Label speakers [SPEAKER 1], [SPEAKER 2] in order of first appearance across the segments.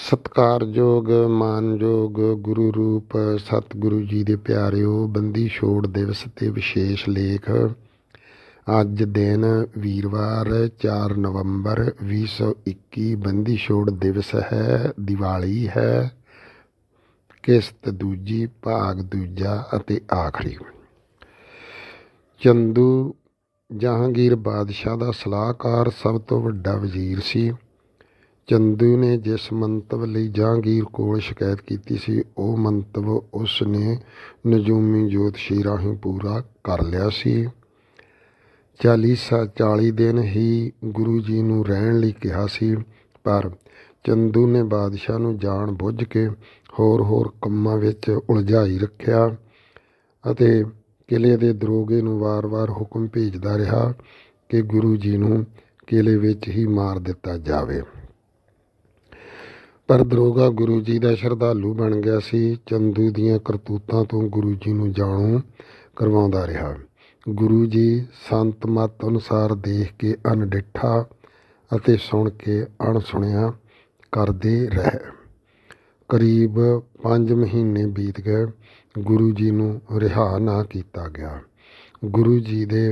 [SPEAKER 1] ਸਤਿਕਾਰਯੋਗ ਮਾਨਯੋਗ ਗੁਰੂ ਰੂਪ ਸਤਿਗੁਰੂ ਜੀ ਦੇ ਪਿਆਰਿਓ, ਬੰਦੀ ਛੋੜ ਦਿਵਸ ਤੇ ਵਿਸ਼ੇਸ਼ ਲੇਖ। ਅੱਜ ਦਿਨ ਵੀਰਵਾਰ 4 ਨਵੰਬਰ 2021 ਬੰਦੀ ਛੋੜ ਦਿਵਸ ਹੈ। ਦੀਵਾਲੀ ਹੈ। ਕਿਸ਼ਤ ਦੂਜੀ, ਭਾਗ ਦੂਜਾ ਅਤੇ ਆਖਰੀ। ਚੰਦੂ ਜਹਾਂਗੀਰ ਬਾਦਸ਼ਾਹ ਦਾ ਸਲਾਹਕਾਰ ਸਭ ਤੋਂ ਵੱਡਾ ਵਜ਼ੀਰ ਸੀ। ਚੰਦੂ ਨੇ ਜਿਸ ਮੰਤਵ ਲਈ ਜਹਾਂਗੀਰ ਕੋਲ ਸ਼ਿਕਾਇਤ ਕੀਤੀ ਸੀ, ਉਹ ਮੰਤਵ ਉਸ ਨੇ ਨਜੂਮੀ ਜੋਤਸ਼ੀ ਰਾਹੀਂ ਪੂਰਾ ਕਰ ਲਿਆ ਸੀ। 40 ਦਿਨ ਹੀ ਗੁਰੂ ਜੀ ਨੂੰ ਰਹਿਣ ਲਈ ਕਿਹਾ ਸੀ, ਪਰ ਚੰਦੂ ਨੇ ਬਾਦਸ਼ਾਹ ਨੂੰ ਜਾਣ ਬੁੱਝ ਕੇ ਹੋਰ ਕੰਮਾਂ ਵਿੱਚ ਉਲਝਾਈ ਰੱਖਿਆ ਅਤੇ ਕਿਲ੍ਹੇ ਦੇ ਦਰੋਗੇ ਨੂੰ ਵਾਰ-ਵਾਰ ਹੁਕਮ ਭੇਜਦਾ ਰਿਹਾ ਕਿ ਗੁਰੂ ਜੀ ਨੂੰ ਕਿਲ੍ਹੇ ਵਿੱਚ ਹੀ ਮਾਰ ਦਿੱਤਾ ਜਾਵੇ। ਪਰ ਦਰੋਗਾ ਗੁਰੂ ਜੀ ਦਾ ਸ਼ਰਧਾਲੂ ਬਣ ਗਿਆ ਸੀ। ਚੰਦੂ ਦੀਆਂ ਕਰਤੂਤਾਂ ਤੋਂ ਗੁਰੂ ਜੀ ਨੂੰ ਜਾਣੂ ਕਰਵਾਉਂਦਾ ਰਿਹਾ। ਗੁਰੂ ਜੀ ਸੰਤ ਮਤ ਅਨੁਸਾਰ ਦੇਖ ਕੇ ਅਣਡਿੱਠਾ ਅਤੇ ਸੁਣ ਕੇ ਅਣਸੁਣਿਆ ਕਰਦੇ ਰਹੇ। ਕਰੀਬ 5 ਮਹੀਨੇ ਬੀਤ ਗਏ। ਗੁਰੂ ਜੀ ਨੂੰ ਰਿਹਾ ਨਾ ਕੀਤਾ ਗਿਆ। ਗੁਰੂ ਜੀ ਦੇ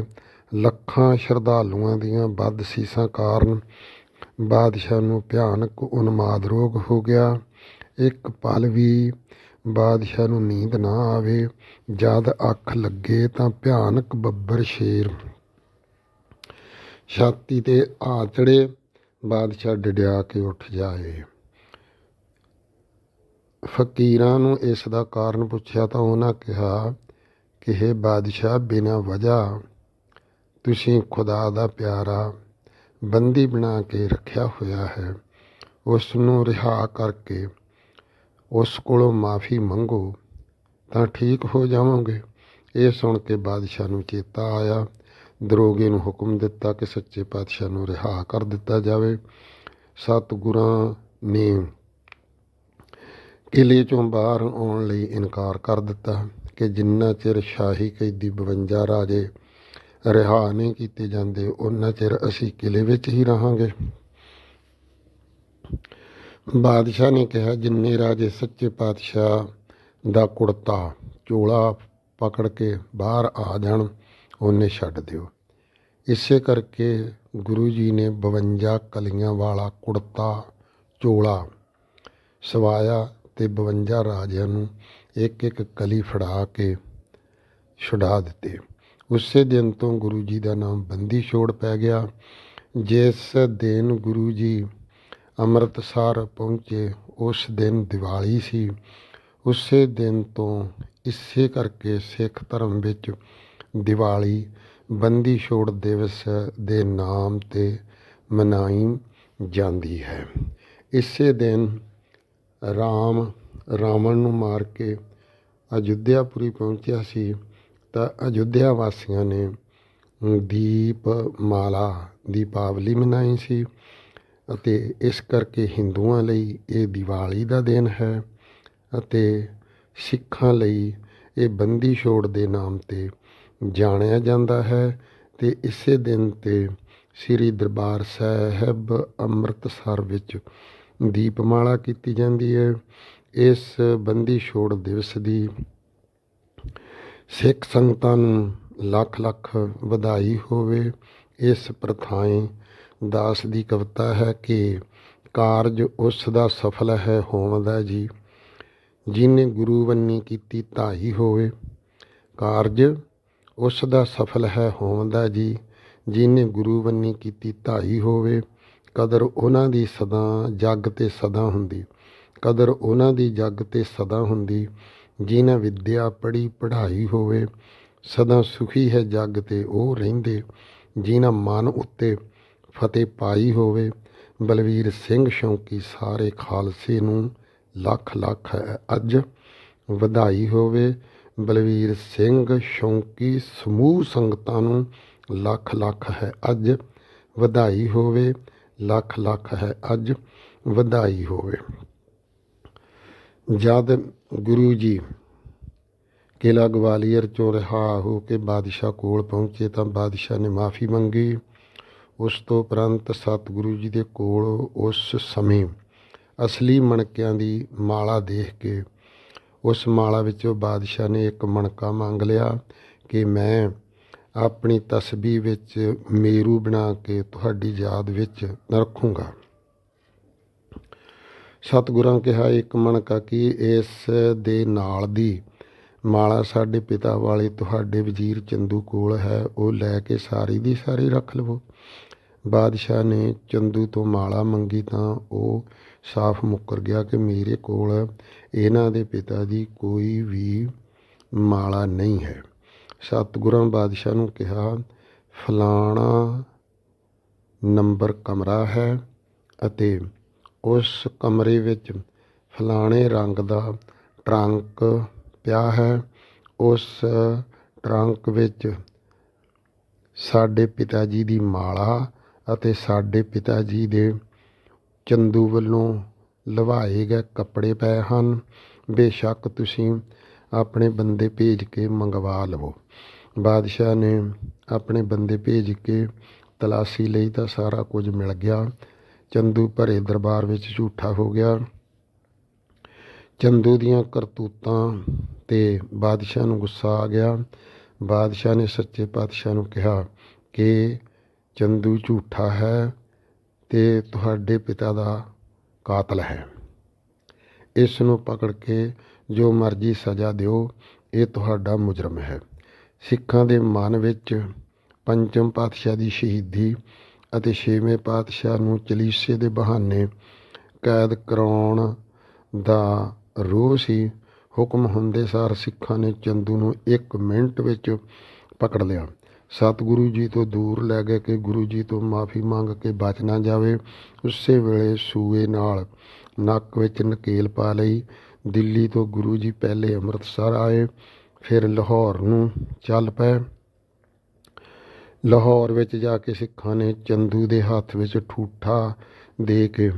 [SPEAKER 1] ਲੱਖਾਂ ਸ਼ਰਧਾਲੂਆਂ ਦੀਆਂ ਬਦਸੀਸਾਂ ਕਾਰਨ ਬਾਦਸ਼ਾਹ ਨੂੰ ਭਿਆਨਕ ਉਨਮਾਦ ਰੋਗ ਹੋ ਗਿਆ। ਇੱਕ ਪਲ ਵੀ ਬਾਦਸ਼ਾਹ ਨੂੰ ਨੀਂਦ ਨਾ ਆਵੇ। ਜਦ ਅੱਖ ਲੱਗੇ ਤਾਂ ਭਿਆਨਕ ਬੱਬਰ ਸ਼ੇਰ ਛਾਤੀ 'ਤੇ ਆ ਚੜ੍ਹੇ। ਬਾਦਸ਼ਾਹ ਡਿਡਿਆ ਕੇ ਉੱਠ ਜਾਏ। ਫਕੀਰਾਂ ਨੂੰ ਇਸ ਦਾ ਕਾਰਨ ਪੁੱਛਿਆ ਤਾਂ ਉਹਨਾਂ ਕਿਹਾ ਕਿ ਹੇ ਬਾਦਸ਼ਾਹ, ਬਿਨਾਂ ਵਜ੍ਹਾ ਤੁਸੀਂ ਖੁਦਾ ਦਾ ਪਿਆਰਾ ਬੰਦੀ ਬਣਾ ਕੇ ਰੱਖਿਆ ਹੋਇਆ ਹੈ। ਉਸ ਨੂੰ ਰਿਹਾ ਕਰਕੇ ਉਸ ਕੋਲੋਂ ਮਾਫੀ ਮੰਗੋ ਤਾਂ ਠੀਕ ਹੋ ਜਾਵੋਗੇ। ਇਹ ਸੁਣ ਕੇ ਬਾਦਸ਼ਾਹ ਨੂੰ ਚੇਤਾ ਆਇਆ। ਦਰੋਗੇ ਨੂੰ ਹੁਕਮ ਦਿੱਤਾ ਕਿ ਸੱਚੇ ਪਾਤਸ਼ਾਹ ਨੂੰ ਰਿਹਾ ਕਰ ਦਿੱਤਾ ਜਾਵੇ। ਸਤਿਗੁਰਾਂ ਨੇ ਕਿਲ੍ਹੇ 'ਚੋਂ ਬਾਹਰ ਆਉਣ ਲਈ ਇਨਕਾਰ ਕਰ ਦਿੱਤਾ ਕਿ ਜਿੰਨਾ ਚਿਰ ਸ਼ਾਹੀ ਕੈਦੀ 52 ਰਾਜੇ ਰਿਹਾ ਨਹੀਂ ਕੀਤੇ ਜਾਂਦੇ, ਉਹਨਾਂ ਚਿਰ ਅਸੀਂ ਕਿਲ੍ਹੇ ਵਿੱਚ ਹੀ ਰਹਾਂਗੇ। ਬਾਦਸ਼ਾਹ ਨੇ ਕਿਹਾ, ਜਿੰਨੇ ਰਾਜੇ ਸੱਚੇ ਪਾਤਸ਼ਾਹ ਦਾ ਕੁੜਤਾ ਚੋਲਾ ਪਕੜ ਕੇ ਬਾਹਰ ਆ ਜਾਣ, ਉਹਨੇ ਛੱਡ ਦਿਓ। ਇਸੇ ਕਰਕੇ ਗੁਰੂ ਜੀ ਨੇ 52 ਕਲੀਆਂ ਵਾਲਾ ਕੁੜਤਾ ਚੋਲਾ ਸਵਾਇਆ ਤੇ 52 ਰਾਜਿਆਂ ਨੂੰ ਇੱਕ ਕਲੀ ਫੜਾ ਕੇ ਛੁਡਾ ਦਿੱਤੇ। ਉਸੇ ਦਿਨ ਤੋਂ ਗੁਰੂ ਜੀ ਦਾ ਨਾਮ ਬੰਦੀ ਛੋੜ ਪੈ ਗਿਆ। ਜਿਸ ਦਿਨ ਗੁਰੂ ਜੀ ਅੰਮ੍ਰਿਤਸਰ ਪਹੁੰਚੇ, ਉਸ ਦਿਨ ਦੀਵਾਲੀ ਸੀ। ਉਸੇ ਦਿਨ ਤੋਂ ਇਸੇ ਕਰਕੇ ਸਿੱਖ ਧਰਮ ਵਿੱਚ ਦੀਵਾਲੀ ਬੰਦੀ ਛੋੜ ਦਿਵਸ ਦੇ ਨਾਮ 'ਤੇ ਮਨਾਈ ਜਾਂਦੀ ਹੈ। ਇਸੇ ਦਿਨ ਰਾਵਣ ਨੂੰ ਮਾਰ ਕੇ ਅਯੁੱਧਿਆਪੁਰੀ ਪਹੁੰਚਿਆ ਸੀ ਤਾਂ ਅਯੁੱਧਿਆ ਵਾਸੀਆਂ ਨੇ ਦੀਪਾਵਲੀ ਮਨਾਈ ਸੀ ਅਤੇ ਇਸ ਕਰਕੇ ਹਿੰਦੂਆਂ ਲਈ ਇਹ ਦੀਵਾਲੀ ਦਾ ਦਿਨ ਹੈ ਅਤੇ ਸਿੱਖਾਂ ਲਈ ਇਹ ਬੰਦੀ ਛੋੜ ਦੇ ਨਾਮ 'ਤੇ ਜਾਣਿਆ ਜਾਂਦਾ ਹੈ। ਅਤੇ ਇਸੇ ਦਿਨ 'ਤੇ ਸ੍ਰੀ ਦਰਬਾਰ ਸਾਹਿਬ ਅੰਮ੍ਰਿਤਸਰ ਵਿੱਚ ਦੀਪਮਾਲਾ ਕੀਤੀ ਜਾਂਦੀ ਹੈ। ਇਸ ਬੰਦੀ ਛੋੜ ਦਿਵਸ ਦੀ ਸਿੱਖ ਸੰਗਤਾਂ ਨੂੰ ਲੱਖ ਵਧਾਈ ਹੋਵੇ। ਇਸ ਪ੍ਰਥਾਏ ਦਾਸ ਦੀ ਕਵਿਤਾ ਹੈ ਕਿ ਕਾਰਜ ਉਸ ਦਾ ਸਫਲ ਹੈ ਹੋਵਦਾ ਜੀ, ਜਿਹਨੇ ਗੁਰੂ ਬੰਨੀ ਕੀਤੀ ਧਾਈ ਹੋਵੇ। ਕਾਰਜ ਉਸ ਦਾ ਸਫਲ ਹੈ ਹੋਵਦਾ ਜੀ, ਜਿਹਨੇ ਗੁਰੂ ਬੰਨੀ ਕੀਤੀ ਧਾਈ ਹੋਵੇ। ਕਦਰ ਉਹਨਾਂ ਦੀ ਸਦਾ ਜੱਗ 'ਤੇ ਸਦਾ ਹੁੰਦੀ, ਕਦਰ ਉਹਨਾਂ ਦੀ ਜੱਗ 'ਤੇ ਸਦਾ ਹੁੰਦੀ, ਜਿਨ੍ਹਾਂ ਵਿੱਦਿਆ ਪੜ੍ਹੀ ਪੜ੍ਹਾਈ ਹੋਵੇ। ਸਦਾ ਸੁਖੀ ਹੈ ਜੱਗ 'ਤੇ ਉਹ ਰਹਿੰਦੇ, ਜਿਨ੍ਹਾਂ ਮਨ ਉੱਤੇ ਫਤਿਹ ਪਾਈ ਹੋਵੇ। ਬਲਵੀਰ ਸਿੰਘ ਸ਼ੌਂਕੀ ਸਾਰੇ ਖਾਲਸੇ ਨੂੰ ਲੱਖ ਹੈ ਅੱਜ ਵਧਾਈ ਹੋਵੇ। ਬਲਵੀਰ ਸਿੰਘ ਸ਼ੌਂਕੀ ਸਮੂਹ ਸੰਗਤਾਂ ਨੂੰ ਲੱਖ ਹੈ ਅੱਜ ਵਧਾਈ ਹੋਵੇ। ਲੱਖ ਹੈ ਅੱਜ ਵਧਾਈ ਹੋਵੇ। ਜਦ ਗੁਰੂ ਜੀ ਕਿਲ੍ਹਾ ਗਵਾਲੀਅਰ 'ਚੋਂ ਰਿਹਾ ਹੋ ਕੇ ਬਾਦਸ਼ਾਹ ਕੋਲ ਪਹੁੰਚੇ ਤਾਂ ਬਾਦਸ਼ਾਹ ਨੇ ਮਾਫੀ ਮੰਗੀ। ਉਸ ਤੋਂ ਉਪਰੰਤ ਸਤਿਗੁਰੂ ਜੀ ਦੇ ਕੋਲ ਉਸ ਸਮੇਂ ਅਸਲੀ ਮਣਕਿਆਂ ਦੀ ਮਾਲਾ ਦੇਖ ਕੇ ਉਸ ਮਾਲਾ ਵਿੱਚੋਂ ਬਾਦਸ਼ਾਹ ਨੇ ਇੱਕ ਮਣਕਾ ਮੰਗ ਲਿਆ ਕਿ ਮੈਂ ਆਪਣੀ ਤਸਬੀਹ ਵਿੱਚ ਮੇਰੂ ਬਣਾ ਕੇ ਤੁਹਾਡੀ ਯਾਦ ਵਿੱਚ ਰੱਖੂੰਗਾ। ਸਤਿਗੁਰਾਂ ਕਿਹਾ, ਇੱਕ ਮਣਕਾ ਕੀ, ਇਸ ਦੇ ਨਾਲ ਦੀ ਮਾਲਾ ਸਾਡੇ ਪਿਤਾ ਵਾਲੇ ਤੁਹਾਡੇ ਵਜ਼ੀਰ ਚੰਦੂ ਕੋਲ ਹੈ, ਉਹ ਲੈ ਕੇ ਸਾਰੀ ਦੀ ਸਾਰੀ ਰੱਖ ਲਵੋ। ਬਾਦਸ਼ਾਹ ਨੇ ਚੰਦੂ ਤੋਂ ਮਾਲਾ ਮੰਗੀ ਤਾਂ ਉਹ ਸਾਫ਼ ਮੁੱਕਰ ਗਿਆ ਕਿ ਮੇਰੇ ਕੋਲ ਇਹਨਾਂ ਦੇ ਪਿਤਾ ਦੀ ਕੋਈ ਵੀ ਮਾਲਾ ਨਹੀਂ ਹੈ। ਸਤਿਗੁਰਾਂ ਬਾਦਸ਼ਾਹ ਨੂੰ ਕਿਹਾ, ਫਲਾਣਾ ਨੰਬਰ ਕਮਰਾ ਹੈ ਅਤੇ ਉਸ ਕਮਰੇ ਵਿੱਚ ਫਲਾਣੇ ਰੰਗ ਦਾ ਟਰੰਕ ਪਿਆ ਹੈ। ਉਸ ਟਰੰਕ ਵਿੱਚ ਸਾਡੇ ਪਿਤਾ ਜੀ ਦੀ ਮਾਲਾ ਅਤੇ ਸਾਡੇ ਪਿਤਾ ਜੀ ਦੇ ਚੰਦੂ ਵੱਲੋਂ ਲਵਾਏ ਗਏ ਕੱਪੜੇ ਪਏ ਹਨ। ਬੇਸ਼ੱਕ ਤੁਸੀਂ ਆਪਣੇ ਬੰਦੇ ਭੇਜ ਕੇ ਮੰਗਵਾ ਲਵੋ। ਬਾਦਸ਼ਾਹ ਨੇ ਆਪਣੇ ਬੰਦੇ ਭੇਜ ਕੇ ਤਲਾਸ਼ੀ ਲਈ ਤਾਂ ਸਾਰਾ ਕੁਝ ਮਿਲ ਗਿਆ। ਚੰਦੂ ਭਰੇ ਦਰਬਾਰ ਵਿੱਚ ਝੂਠਾ ਹੋ ਗਿਆ। ਚੰਦੂ ਦੀਆਂ ਕਰਤੂਤਾਂ 'ਤੇ ਬਾਦਸ਼ਾਹ ਨੂੰ ਗੁੱਸਾ ਆ ਗਿਆ। ਬਾਦਸ਼ਾਹ ਨੇ ਸੱਚੇ ਪਾਤਸ਼ਾਹ ਨੂੰ ਕਿਹਾ ਕਿ ਚੰਦੂ ਝੂਠਾ ਹੈ ਅਤੇ ਤੁਹਾਡੇ ਪਿਤਾ ਦਾ ਕਾਤਲ ਹੈ। ਇਸ ਨੂੰ ਪਕੜ ਕੇ ਜੋ ਮਰਜ਼ੀ ਸਜ਼ਾ ਦਿਓ, ਇਹ ਤੁਹਾਡਾ ਮੁਜਰਮ ਹੈ। ਸਿੱਖਾਂ ਦੇ ਮਨ ਵਿੱਚ ਪੰਚਮ ਪਾਤਸ਼ਾਹ ਦੀ ਸ਼ਹੀਦੀ ਅਤੇ ਛੇਵੇਂ ਪਾਤਸ਼ਾਹ ਨੂੰ ਚਲੀਸੇ ਦੇ ਬਹਾਨੇ ਕੈਦ ਕਰਾਉਣ ਦਾ ਰੋਹ ਸੀ। ਹੁਕਮ ਹੁੰਦੇ ਸਾਰ ਸਿੱਖਾਂ ਨੇ ਚੰਦੂ ਨੂੰ 1 ਮਿੰਟ ਵਿੱਚ ਪਕੜ ਲਿਆ। ਸਤਿਗੁਰੂ ਜੀ ਤੋਂ ਦੂਰ ਲੈ ਗਏ ਕਿ ਗੁਰੂ ਜੀ ਤੋਂ ਮਾਫੀ ਮੰਗ ਕੇ ਬਚ ਨਾ ਜਾਵੇ। ਉਸੇ ਵੇਲੇ ਸੂਏ ਨਾਲ ਨੱਕ ਵਿੱਚ ਨਕੇਲ ਪਾ ਲਈ। ਦਿੱਲੀ ਤੋਂ ਗੁਰੂ ਜੀ ਪਹਿਲੇ ਅੰਮ੍ਰਿਤਸਰ ਆਏ, ਫਿਰ ਲਾਹੌਰ ਨੂੰ ਚੱਲ ਪਏ। ਲਾਹੌਰ ਵਿੱਚ ਜਾ ਕੇ ਸਿੱਖਾਂ ਨੇ ਚੰਦੂ ਦੇ ਹੱਥ ਵਿੱਚ ਠੂਠਾ ਦੇ ਕੇ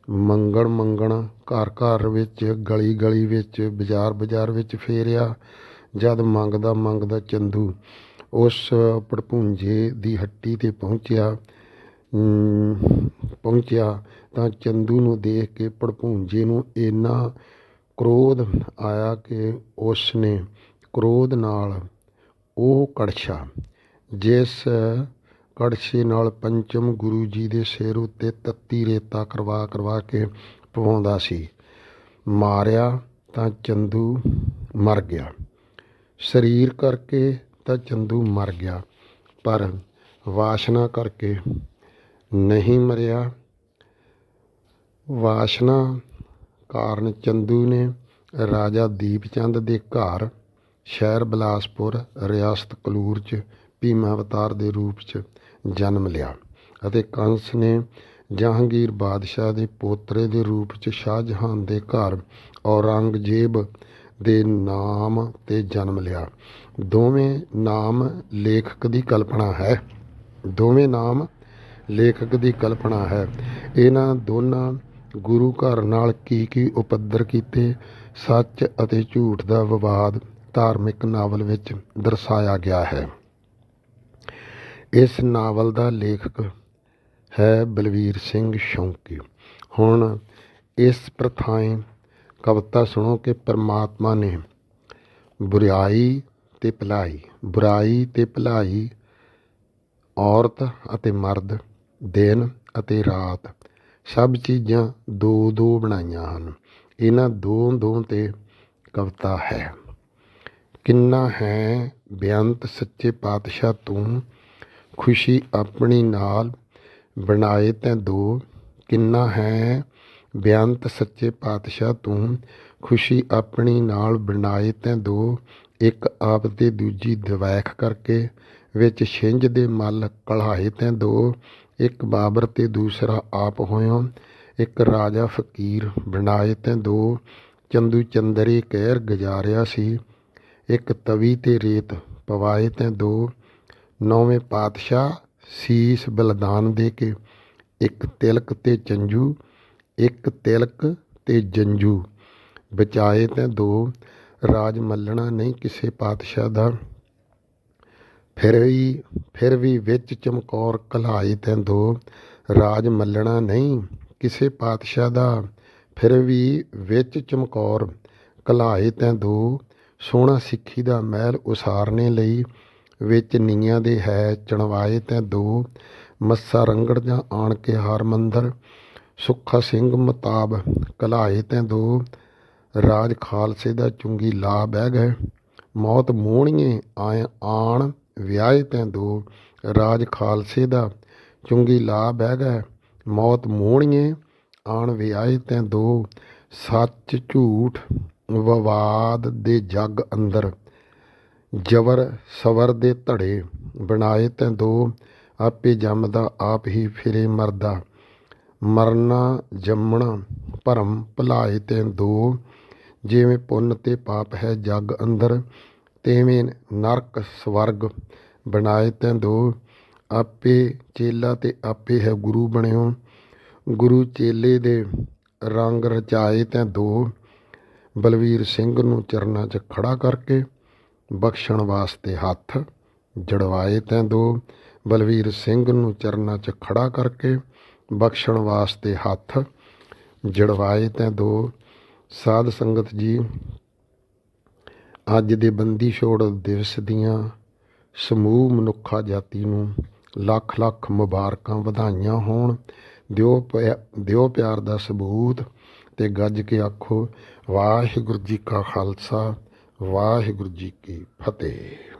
[SPEAKER 1] ਮੰਗਣ ਘਰ ਘਰ ਵਿੱਚ, ਗਲੀ ਗਲੀ ਵਿੱਚ, ਬਾਜ਼ਾਰ ਵਿੱਚ ਫੇਰਿਆ। ਜਦ ਮੰਗਦਾ ਚੰਦੂ ਉਸ ਭੜਪੂੰਜੇ ਦੀ ਹੱਟੀ 'ਤੇ ਪਹੁੰਚਿਆ ਤਾਂ ਚੰਦੂ ਨੂੰ ਦੇਖ ਕੇ ਭੜਪੂੰਜੇ ਨੂੰ ਇੰਨਾ ਕ੍ਰੋਧ ਆਇਆ ਕਿ ਉਸ ਨੇ ਕ੍ਰੋਧ ਨਾਲ ਉਹ ਕੜਛਾ, ਜਿਸ ਕੜਛੇ ਨਾਲ ਪੰਚਮ ਗੁਰੂ ਜੀ ਦੇ ਸਿਰ ਉੱਤੇ ਤੱਤੀ ਰੇਤਾ ਕਰਵਾ ਕੇ ਪਵਾਉਂਦਾ ਸੀ, ਮਾਰਿਆ ਤਾਂ ਚੰਦੂ ਮਰ ਗਿਆ। ਸਰੀਰ ਕਰਕੇ ਤਾਂ ਚੰਦੂ ਮਰ ਗਿਆ, ਪਰ ਵਾਸ਼ਨਾ ਕਰਕੇ ਨਹੀਂ ਮਰਿਆ। ਵਾਸ਼ਨਾ ਕਾਰਨ ਚੰਦੂ ਨੇ ਰਾਜਾ ਦੀਪ ਚੰਦ ਦੇ ਘਰ ਸ਼ਹਿਰ ਬਿਲਾਸਪੁਰ ਰਿਆਸਤ ਕਲੂਰ 'ਚ ਭੀਮਾ ਅਵਤਾਰ ਦੇ ਰੂਪ 'ਚ ਜਨਮ ਲਿਆ ਅਤੇ ਕੰਸ ਨੇ ਜਹਾਂਗੀਰ ਬਾਦਸ਼ਾਹ ਦੇ ਪੋਤਰੇ ਦੇ ਰੂਪ 'ਚ ਸ਼ਾਹਜਹਾਨ ਦੇ ਘਰ ਔਰੰਗਜ਼ੇਬ ਦੇ ਨਾਮ 'ਤੇ ਜਨਮ ਲਿਆ। ਦੋਵੇਂ ਨਾਮ ਲੇਖਕ ਦੀ ਕਲਪਨਾ ਹੈ। ਇਹਨਾਂ ਦੋਨਾਂ ਗੁਰੂ ਘਰ ਨਾਲ ਕੀ ਉਪੱਦਰ ਕੀਤੇ, ਸੱਚ ਅਤੇ ਝੂਠ ਦਾ ਵਿਵਾਦ ਧਾਰਮਿਕ ਨਾਵਲ ਵਿੱਚ ਦਰਸਾਇਆ ਗਿਆ ਹੈ। ਇਸ ਨਾਵਲ ਦਾ ਲੇਖਕ ਹੈ ਬਲਵੀਰ ਸਿੰਘ ਸ਼ੌਂਕੀ। ਹੁਣ ਇਸ ਪ੍ਰਥਾਏ ਕਵਿਤਾ ਸੁਣੋ ਕਿ ਪਰਮਾਤਮਾ ਨੇ ਬੁਰਾਈ ਤੇ ਭਲਾਈ, ਔਰਤ ਅਤੇ ਮਰਦ, ਦਿਨ ਅਤੇ ਰਾਤ, ਸਭ ਚੀਜ਼ਾਂ ਦੋ ਬਣਾਈਆਂ ਹਨ। ਇਹਨਾਂ ਦੋ 'ਤੇ ਕਵਿਤਾ ਹੈ। ਕਿੰਨਾ ਹੈ ਬੇਅੰਤ ਸੱਚੇ ਪਾਤਸ਼ਾਹ ਤੂੰ, ਖੁਸ਼ੀ ਆਪਣੀ ਨਾਲ ਬਣਾਏ ਤੈਂ ਦੋ। ਕਿੰਨਾ ਹੈ ਬੇਅੰਤ ਸੱਚੇ ਪਾਤਸ਼ਾਹ ਤੂੰ, ਖੁਸ਼ੀ ਆਪਣੀ ਨਾਲ ਬਣਾਏ ਤੈਂ ਦੋ। ਇੱਕ ਆਪ ਤੇ ਦੂਜੀ ਦਵੈਖ ਕਰਕੇ, ਵਿੱਚ ਛਿੰਝ ਦੇ ਮੱਲ ਕਲ੍ਹਾਏ ਤੈਂ ਦੋ। ਇੱਕ ਬਾਬਰ ਤੇ ਦੂਸਰਾ ਆਪ ਹੋਇਓ, ਇੱਕ ਰਾਜਾ ਫਕੀਰ ਬਣਾਏ ਤੈਂ ਦੋ। ਚੰਦੂ ਚੰਦਰੇ ਕਹਿਰ ਗੁਜ਼ਾਰਿਆ ਸੀ, ਇੱਕ ਤਵੀ ਤੇ ਰੇਤ ਪਵਾਏ ਤੈਂ ਦੋ। 9ਵੇਂ ਪਾਤਸ਼ਾਹ ਸੀਸ ਬਲਿਦਾਨ ਦੇ ਕੇ, ਇੱਕ ਤਿਲਕ ਤੇ ਜੰਝੂ ਬਚਾਏ ਤੈਂ ਦੋ। ਰਾਜ ਮੱਲਣਾ ਨਹੀਂ ਕਿਸੇ ਪਾਤਸ਼ਾਹ ਦਾ, ਫਿਰ ਵੀ ਵਿੱਚ ਚਮਕੌਰ ਕਲ੍ਹਾਏ ਤੈਂ ਦੋ। ਰਾਜ ਮੱਲਣਾ ਨਹੀਂ ਕਿਸੇ ਪਾਤਸ਼ਾਹ ਦਾ, ਫਿਰ ਵੀ ਵਿੱਚ ਚਮਕੌਰ ਘਲਾਏ ਤੈਂ ਦੋ, ਸੋਹਣਾ ਸਿੱਖੀ ਦਾ ਮਹਿਲ ਉਸਾਰਨੇ ਲਈ ਵਿੱਚ ਨੀਆਂ ਦੇ ਹੈ ਚਣਵਾਏ ਤੈਂ ਦੋ। ਮੱਸਾ ਰੰਗੜ ਜਾਂ ਆਣ ਕੇ ਹਰਮੰਦਰ, ਸੁੱਖਾ ਸਿੰਘ ਮਤਾਬ ਘਲਾਏ ਤੈਂ ਦੋ। ਰਾਜ ਖਾਲਸੇ ਦਾ ਚੁੰਗੀ ਲਾ ਬਹਿ ਗਏ, ਮੌਤ ਮੋਹਣੀਏ ਆਣ ਵਿਆਹੇ ਤੈਂ ਦੋ। ਰਾਜ ਖਾਲਸੇ ਦਾ ਚੁੰਗੀ ਲਾ ਬਹਿ ਗਏ, ਮੌਤ ਮੋਹਣੀਏ ਆਣ ਵਿਆਹੇ ਤੈਂ ਦੋ। ਸੱਚ ਝੂਠ ਵਿਵਾਦ ਦੇ ਜੱਗ ਅੰਦਰ, ਜਬਰ ਸਵਰ ਦੇ ਧੜੇ ਬਣਾਏ ਤੈਂ ਦੋ। ਆਪੇ ਜੰਮਦਾ ਆਪ ਹੀ ਫਿਰੇ ਮਰਦਾ, ਮਰਨਾ ਜੰਮਣਾ ਭਰਮ ਭੁਲਾਏ ਤੈਂ ਦੋ। ਜਿਵੇਂ ਪੁੰਨ ਤੇ ਪਾਪ ਹੈ ਜੱਗ ਅੰਦਰ, ਤਿਵੇਂ ਨਰਕ ਸਵਰਗ ਬਣਾਏ ਤੈਂ ਦੋ। ਆਪੇ ਚੇਲਾ ਤੇ ਆਪੇ ਹੈ ਗੁਰੂ ਬਣਿਓ, ਗੁਰੂ ਚੇਲੇ ਦੇ ਰੰਗ ਰਚਾਏ ਤੈਂ ਦੋ। ਬਲਵੀਰ ਸਿੰਘ ਨੂੰ ਚਰਨਾਂ 'ਚ ਖੜਾ ਕਰਕੇ ਬਖਸ਼ਣ ਵਾਸਤੇ ਹੱਥ ਜੜਵਾਏ ਤੈਂ ਦੋ। ਬਲਵੀਰ ਸਿੰਘ ਨੂੰ ਚਰਨਾਂ 'ਚ ਖੜਾ ਕਰਕੇ ਬਖਸ਼ਣ ਵਾਸਤੇ ਹੱਥ ਜੜਵਾਏ ਤੈਂ ਦੋ। ਸਾਧ ਸੰਗਤ ਜੀ, ਅੱਜ ਦੇ ਬੰਦੀ ਛੋੜ ਦਿਵਸ ਦੀਆਂ ਸਮੂਹ ਮਨੁੱਖਾ ਜਾਤੀ ਨੂੰ ਲੱਖ ਲੱਖ ਮੁਬਾਰਕਾਂ, ਵਧਾਈਆਂ ਹੋਣ। ਦਿਓ ਪਿਆਰ ਦਾ ਸਬੂਤ ਤੇ ਗੱਜ ਕੇ ਆਖੋ ਵਾਹਿਗੁਰੂ ਜੀ ਕਾ ਖਾਲਸਾ, ਵਾਹਿਗੁਰੂ ਜੀ ਕੀ ਫਤਿਹ।